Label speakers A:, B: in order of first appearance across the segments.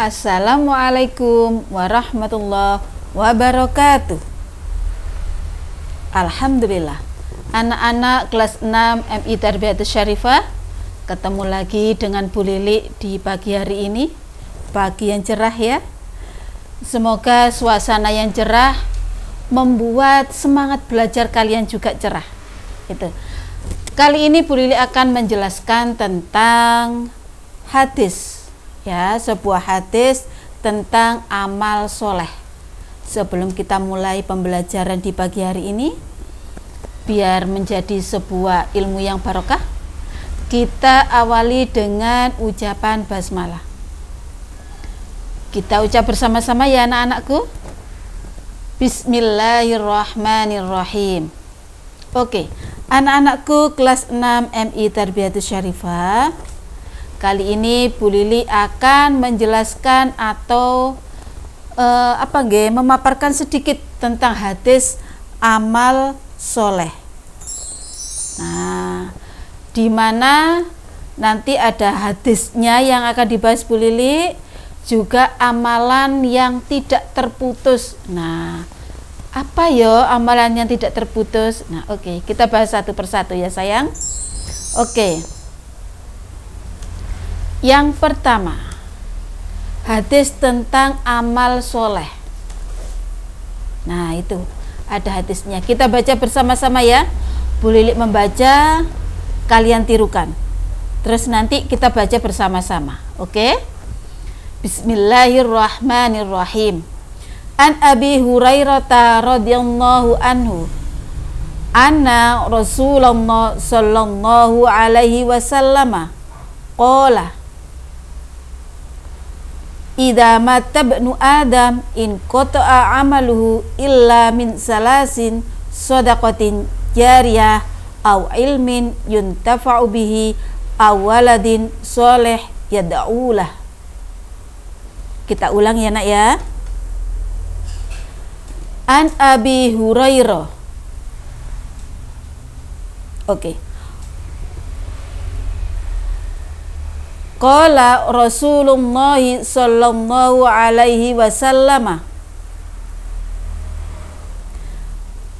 A: Assalamualaikum warahmatullahi wabarakatuh. Alhamdulillah, anak-anak kelas 6 MI Tarbiyatus Syarifah, ketemu lagi dengan Bu Lili di pagi hari ini. Pagi yang cerah ya. Semoga suasana yang cerah membuat semangat belajar kalian juga cerah. Itu. Kali ini Bu Lili akan menjelaskan tentang hadis, ya, sebuah hadis tentang amal soleh. Sebelum kita mulai pembelajaran di pagi hari ini, biar menjadi sebuah ilmu yang barokah, kita awali dengan ucapan basmalah. Kita ucap bersama-sama ya anak-anakku. Bismillahirrahmanirrahim. Oke, anak-anakku kelas 6 MI Tarbiyatus Syarifah, kali ini Bu Lili akan menjelaskan atau memaparkan sedikit tentang hadis amal soleh. Nah, di mana nanti ada hadisnya yang akan dibahas Bu Lili, juga amalan yang tidak terputus. Nah, apa ya amalan yang tidak terputus? Nah, oke, kita bahas satu persatu ya sayang. Oke. Yang pertama, hadis tentang amal soleh. Nah, itu ada hadisnya. Kita baca bersama-sama ya. Bu Lili membaca, kalian tirukan. Terus nanti kita baca bersama-sama. Oke? Bismillahirrahmanirrahim. An Abi Hurairah radhiyallahu anhu, anna Rasulullah sallallahu alaihi wasallam qala, idza mata ibnu adam in qata'a amaluhu illa min salasin shadaqatin jariyah aw ilmin yuntafa'u bihi aw waladin sholih yad'ulah. Kita ulang ya nak ya. An Abi Hurairah. Oke. Qala Rasulullah sallallahu alaihi wasallam,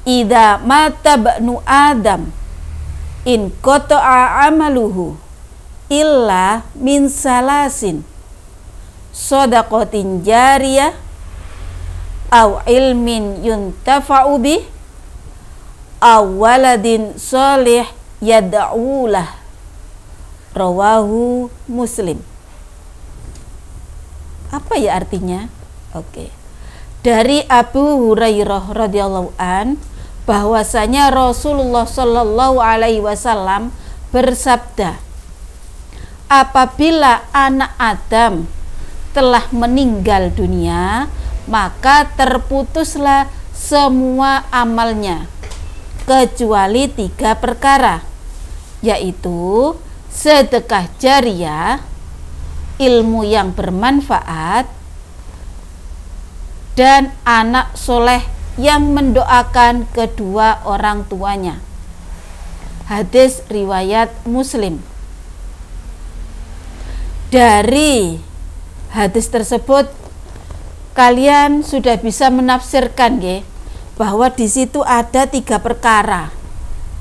A: idza mata ibnu adam in qata'a amaluhu illa min salasin shadaqatin jariyah aw ilmin yuntafa'u bih aw waladin sholih yad'ulah. Rawahu Muslim. Apa ya artinya? Oke. Dari Abu Hurairah radhiyallahu an, bahwasanya Rasulullah sallallahu alaihi wasallam bersabda, apabila anak Adam telah meninggal dunia, maka terputuslah semua amalnya kecuali 3 perkara, yaitu sedekah jariyah, ilmu yang bermanfaat, dan anak soleh yang mendoakan kedua orang tuanya. Hadis riwayat Muslim. Dari hadis tersebut kalian sudah bisa menafsirkan ya, bahwa di situ ada 3 perkara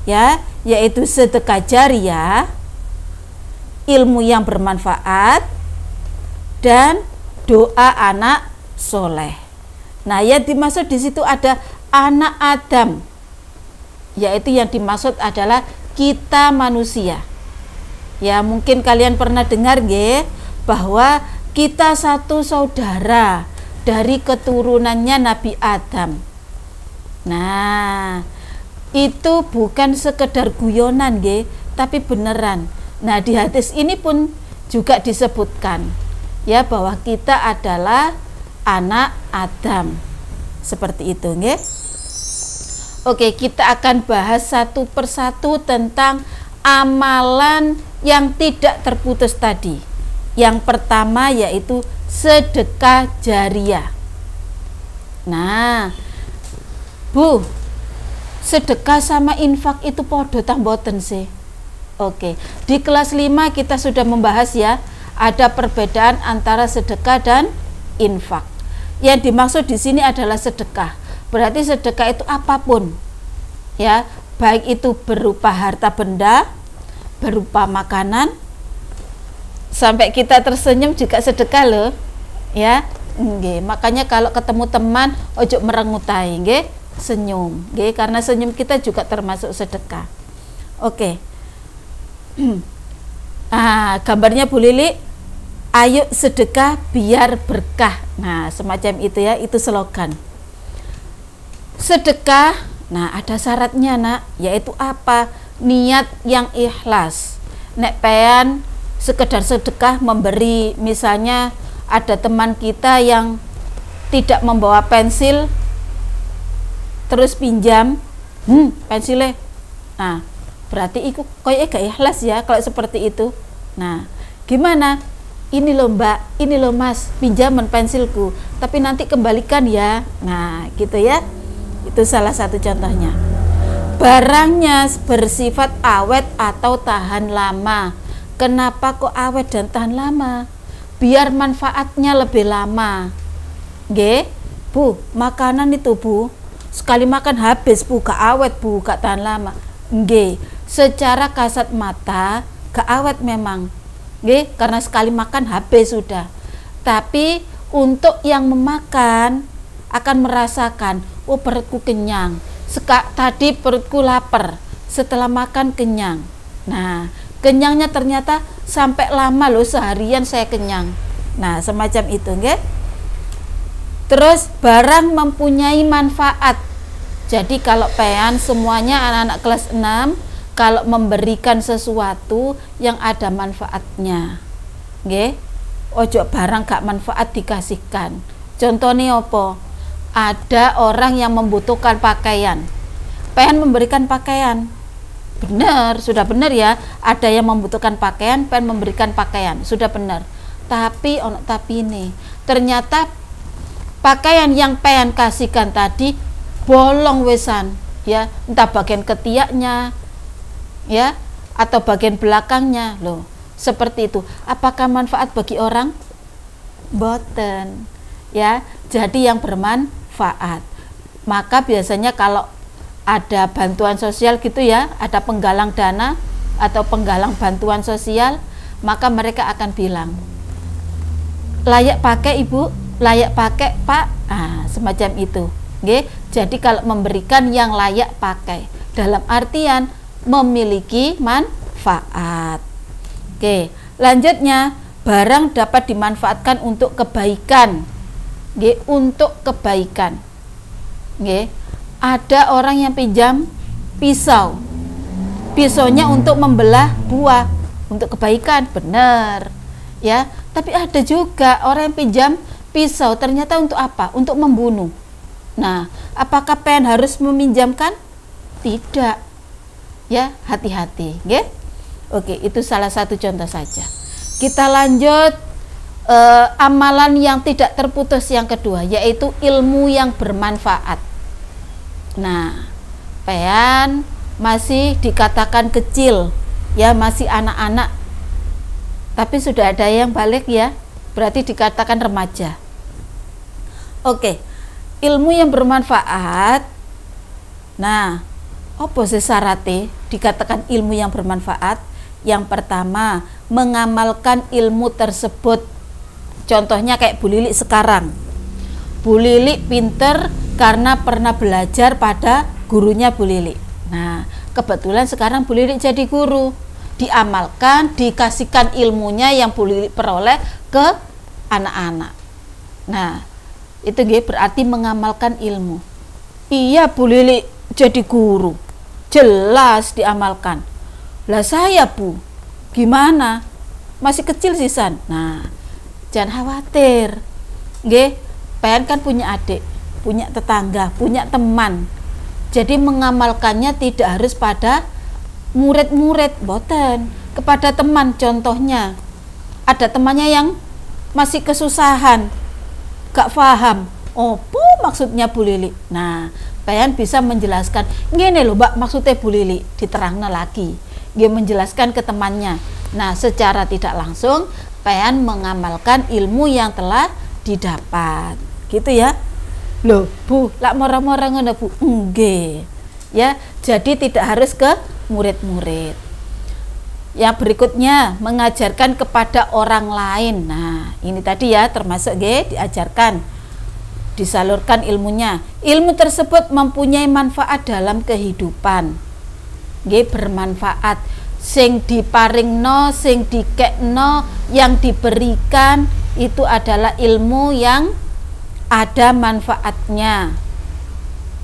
A: ya, yaitu sedekah jariyah, ilmu yang bermanfaat, dan doa anak soleh. Nah, yang dimaksud di situ ada anak Adam, yaitu yang dimaksud adalah kita manusia. Ya, mungkin kalian pernah dengar nggih, bahwa kita satu saudara dari keturunannya Nabi Adam. Nah, itu bukan sekedar guyonan nggih, tapi beneran. Nah, di hadis ini pun juga disebutkan ya, bahwa kita adalah anak Adam. Seperti itu nggih. Oke, kita akan bahas satu persatu tentang amalan yang tidak terputus tadi. Yang pertama yaitu sedekah jariyah. Nah, Bu, sedekah sama infak itu podo tak mboten sih? Oke, di kelas 5 kita sudah membahas ya, ada perbedaan antara sedekah dan infak. Yang dimaksud di sini adalah sedekah. Berarti sedekah itu apapun, ya, baik itu berupa harta benda, berupa makanan, sampai kita tersenyum juga sedekah loh, ya. Nggih, makanya kalau ketemu teman ojo merengutai, nggih, senyum, nggih, karena senyum kita juga termasuk sedekah. Oke. Gambarnya Bu Lili, ayo sedekah biar berkah. Nah, semacam itu ya, itu slogan. Sedekah, nah ada syaratnya nak, yaitu apa? Niat yang ikhlas. Nek pean sekedar sedekah memberi, misalnya ada teman kita yang tidak membawa pensil, terus pinjam pensilnya, nah berarti itu kayaknya gak ikhlas ya kalau seperti itu. Nah gimana, ini loh mbak, ini loh mas, pinjaman pensilku, tapi nanti kembalikan ya. Nah gitu ya, itu salah satu contohnya. Barangnya bersifat awet atau tahan lama. Kenapa kok awet dan tahan lama? Biar manfaatnya lebih lama. Nggih, Bu, makanan itu Bu, sekali makan habis Bu, gak awet Bu, gak tahan lama. Nggih, secara kasat mata gak awet memang. Nggih, karena sekali makan habis sudah. Tapi untuk yang memakan akan merasakan, oh perutku kenyang. Tadi perutku lapar, setelah makan kenyang. Nah, kenyangnya ternyata sampai lama loh, seharian saya kenyang. Nah semacam itu, nggih. Terus barang mempunyai manfaat. Jadi kalau pean semuanya anak-anak kelas 6 kalau memberikan sesuatu yang ada manfaatnya, nggih, ojo barang gak manfaat dikasihkan. Contohnya apa? Ada orang yang membutuhkan pakaian, pean memberikan pakaian. Benar, sudah benar ya, ada yang membutuhkan pakaian, pengen memberikan pakaian, sudah benar. Tapi ono tapi ini, ternyata pakaian yang pengen kasihkan tadi bolong wesan, ya, entah bagian ketiaknya, ya, atau bagian belakangnya, loh, seperti itu. Apakah manfaat bagi orang? Boten, ya. Jadi yang bermanfaat. Maka biasanya kalau ada bantuan sosial gitu ya, ada penggalang dana atau penggalang bantuan sosial, maka mereka akan bilang, layak pakai ibu, layak pakai pak, semacam itu. Oke? Jadi kalau memberikan yang layak pakai, dalam artian memiliki manfaat. Oke, lanjutnya, barang dapat dimanfaatkan untuk kebaikan. Oke, untuk kebaikan. Oke. Ada orang yang pinjam pisau, pisaunya untuk membelah buah, untuk kebaikan, benar ya. Tapi ada juga orang yang pinjam pisau ternyata untuk apa? Untuk membunuh. Nah, apakah pen harus meminjamkan? Tidak ya, hati-hati, nggih. Oke, itu salah satu contoh saja. Kita lanjut, amalan yang tidak terputus yang kedua, yaitu ilmu yang bermanfaat. Nah, pean masih dikatakan kecil, ya, masih anak-anak, tapi sudah ada yang balik ya, berarti dikatakan remaja. Oke, ilmu yang bermanfaat. Nah, apa sih syaratnya dikatakan ilmu yang bermanfaat? Yang pertama, mengamalkan ilmu tersebut. Contohnya kayak Bu Lili sekarang. Bu Lili pinter karena pernah belajar pada gurunya Bu Lili. Nah, kebetulan sekarang Bu Lili jadi guru. Diamalkan, dikasihkan ilmunya yang Bu Lili peroleh ke anak-anak. Nah, itu berarti mengamalkan ilmu. Iya, Bu Lili jadi guru, jelas diamalkan. Lah saya Bu, gimana? Masih kecil sisan. Nah, jangan khawatir. Pengen kan punya adik, punya tetangga, punya teman. Jadi mengamalkannya tidak harus pada murid-murid, boten, kepada teman. Contohnya ada temannya yang masih kesusahan, gak paham opo maksudnya Bu Lili. Nah, pengen bisa menjelaskan, ngene loh Mbak maksudnya Bu Lili, diterangnya lagi. Dia menjelaskan ke temannya. Nah, secara tidak langsung pengen mengamalkan ilmu yang telah didapat. Gitu ya. Loh, Bu, lak mora-mora ngono, Bu. Nggih. Ya, jadi tidak harus ke murid-murid. Yang berikutnya, mengajarkan kepada orang lain. Nah, ini tadi ya termasuk diajarkan, disalurkan ilmunya. Ilmu tersebut mempunyai manfaat dalam kehidupan. Bermanfaat. Sing diparingno, sing dikekno, yang diberikan itu adalah ilmu yang ada manfaatnya.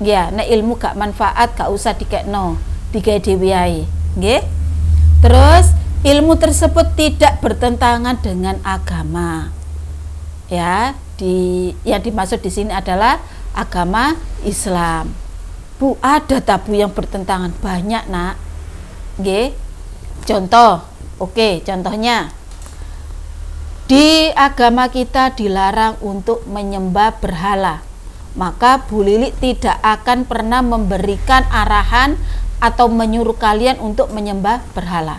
A: Ya, nek ilmu gak manfaat gak usah dikekno, digawe dhewe ae. Nggih. Terus ilmu tersebut tidak bertentangan dengan agama. Ya, yang dimaksud di sini adalah agama Islam. Bu, ada tabu yang bertentangan? Banyak, Nak. Nggih. Contoh. Oke, contohnya di agama kita dilarang untuk menyembah berhala. Maka Bu Lili tidak akan pernah memberikan arahan atau menyuruh kalian untuk menyembah berhala.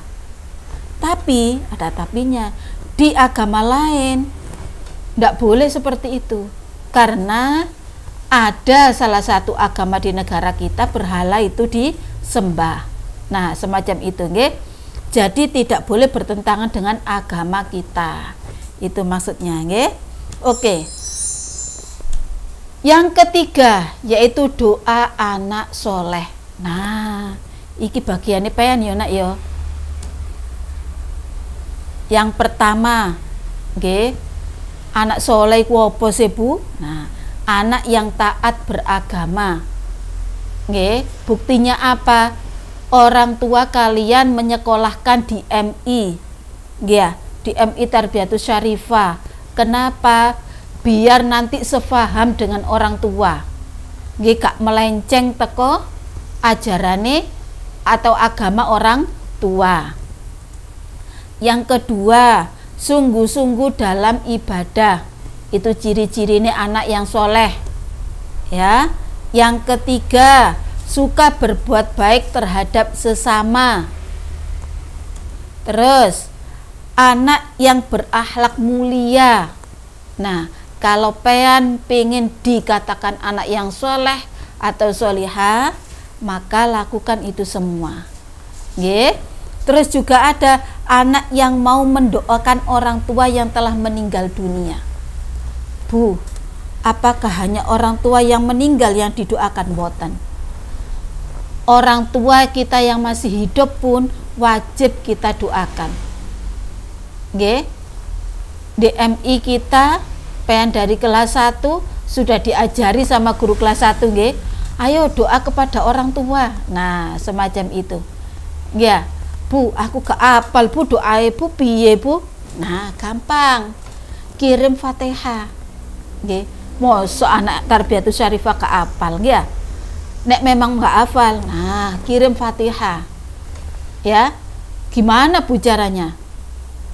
A: Tapi, ada tapinya, di agama lain tidak boleh seperti itu. Karena ada salah satu agama di negara kita berhala itu disembah. Nah, semacam itu, nggih. Jadi tidak boleh bertentangan dengan agama kita. Itu maksudnya, nggih. Oke. Yang ketiga yaitu doa anak soleh. Nah, iki bagiannya pengen ya, Nak ya. Yang pertama, nggih, anak soleh ku apa sih, Bu? Nah, anak yang taat beragama. Nggih, buktinya apa? Orang tua kalian menyekolahkan di MI. Ya, di MI Tarbiyatus Syarifah. Kenapa? Biar nanti sefaham dengan orang tua. Nggih, gak melenceng teko ajarane atau agama orang tua. Yang kedua, sungguh-sungguh dalam ibadah. Itu ciri-cirinya anak yang soleh. Ya. Yang ketiga, suka berbuat baik terhadap sesama. Terus, anak yang berakhlak mulia. Nah, kalau pengen dikatakan anak yang soleh atau solihah, maka lakukan itu semua. Nggih. Terus juga ada anak yang mau mendoakan orang tua yang telah meninggal dunia. Bu, apakah hanya orang tua yang meninggal yang didoakan? Boten. Orang tua kita yang masih hidup pun wajib kita doakan. Nggih. DMI kita pengen dari kelas 1 sudah diajari sama guru kelas 1, nggih. Ayo doa kepada orang tua. Nah, semacam itu. Ya, Bu, aku gak apal, Bu, doae Bu piye, Bu? Nah, gampang. Kirim Fatihah. Nggih. Mosok anak Tarbiyatus Syarifah gak apal, nggih. Nek memang gak hafal, nah, kirim Fatihah. Ya. Gimana Bu caranya?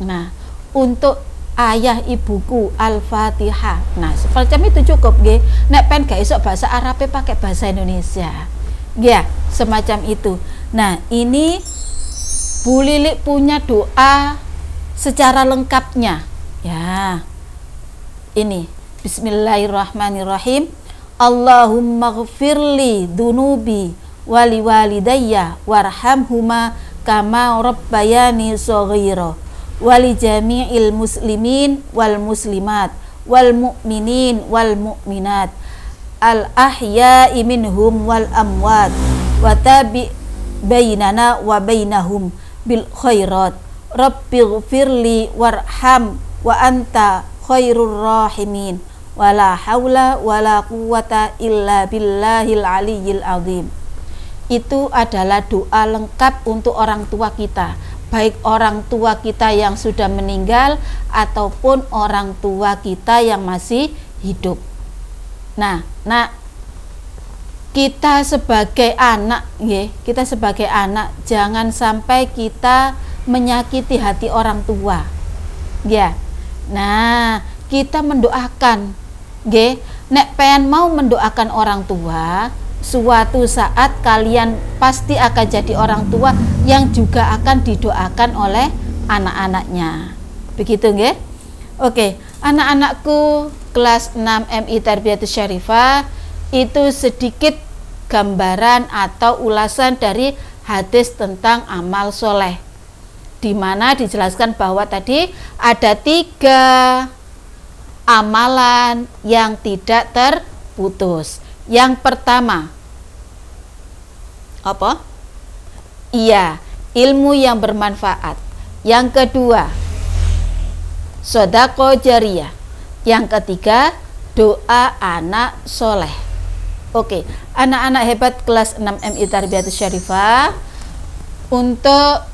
A: Nah, untuk ayah ibuku Al-Fatihah. Nah, semacam itu cukup, nggih. Nek pen gak iso bahasa Arab pakai bahasa Indonesia. Ya, semacam itu. Nah, ini Bu Lili punya doa secara lengkapnya. Ya. Ini Bismillahirrahmanirrahim. Allahumma ghfirli dunubi wali walidayya warhamhuma kama rabbayani shaghira. Wali jami'il muslimin wal muslimat wal mu'minin wal mu'minat al ahya'i minhum wal amwat wa tabi bainana wa bainahum bil khairat rabbighfirli warham wa anta khairur rahimin wala haula wala quwata illa billahil aliyyil azim. Itu adalah doa lengkap untuk orang tua kita, baik orang tua kita yang sudah meninggal ataupun orang tua kita yang masih hidup. Nah, kita sebagai anak, kita sebagai anak jangan sampai kita menyakiti hati orang tua. Ya. Nah, kita mendoakan, nek pengen mau mendoakan orang tua, suatu saat kalian pasti akan jadi orang tua yang juga akan didoakan oleh anak-anaknya. Begitu nggih? Oke, anak-anakku kelas 6 MI Tarbiyatus Syarifah, itu sedikit gambaran atau ulasan dari hadis tentang amal soleh, di mana dijelaskan bahwa tadi ada 3 amalan yang tidak terputus. Yang pertama, apa? Iya, ilmu yang bermanfaat. Yang kedua, sodako jariyah. Yang ketiga, doa anak soleh. Oke, anak-anak hebat kelas 6 MI Tarbiyatus Syarifah, untuk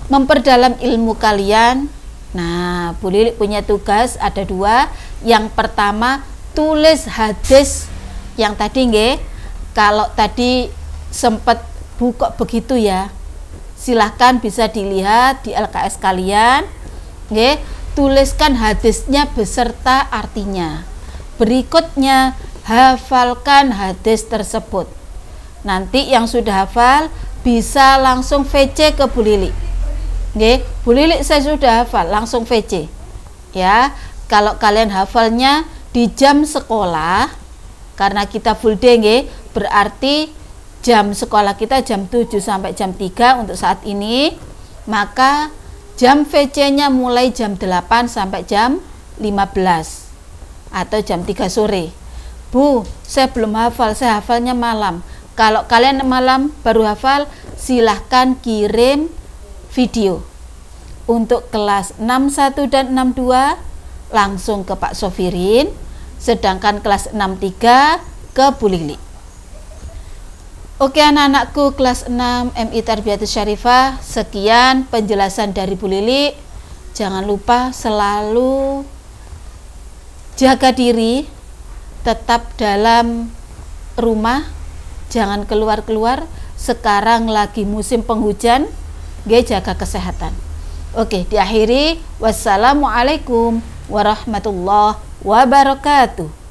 A: memperdalam ilmu kalian, nah Bu Lili punya tugas ada 2. Yang pertama, tulis hadis yang tadi nggih. Kalau tadi sempat buka begitu ya, silahkan bisa dilihat di LKS kalian nggih. Tuliskan hadisnya beserta artinya. Berikutnya, hafalkan hadis tersebut. Nanti yang sudah hafal bisa langsung VC ke Bu Lili. Nggih, Bu Lili saya sudah hafal, langsung VC. Ya, kalau kalian hafalnya di jam sekolah, karena kita full day nggih, berarti jam sekolah kita jam 7 sampai jam 3 untuk saat ini, maka jam VC-nya mulai jam 8 sampai jam 15 atau jam 3 sore. Bu, saya belum hafal, saya hafalnya malam. Kalau kalian malam baru hafal, silahkan kirim video. Untuk kelas 61 dan 62 langsung ke Pak Sofirin, sedangkan kelas 63 ke Bu Lili. Oke anak-anakku kelas 6 MI Tarbiyatus Syarifah, sekian penjelasan dari Bu Lili. Jangan lupa selalu jaga diri, tetap dalam rumah, jangan keluar-keluar. Sekarang lagi musim penghujan, jaga kesehatan. Oke, diakhiri. Wassalamualaikum warahmatullahi wabarakatuh.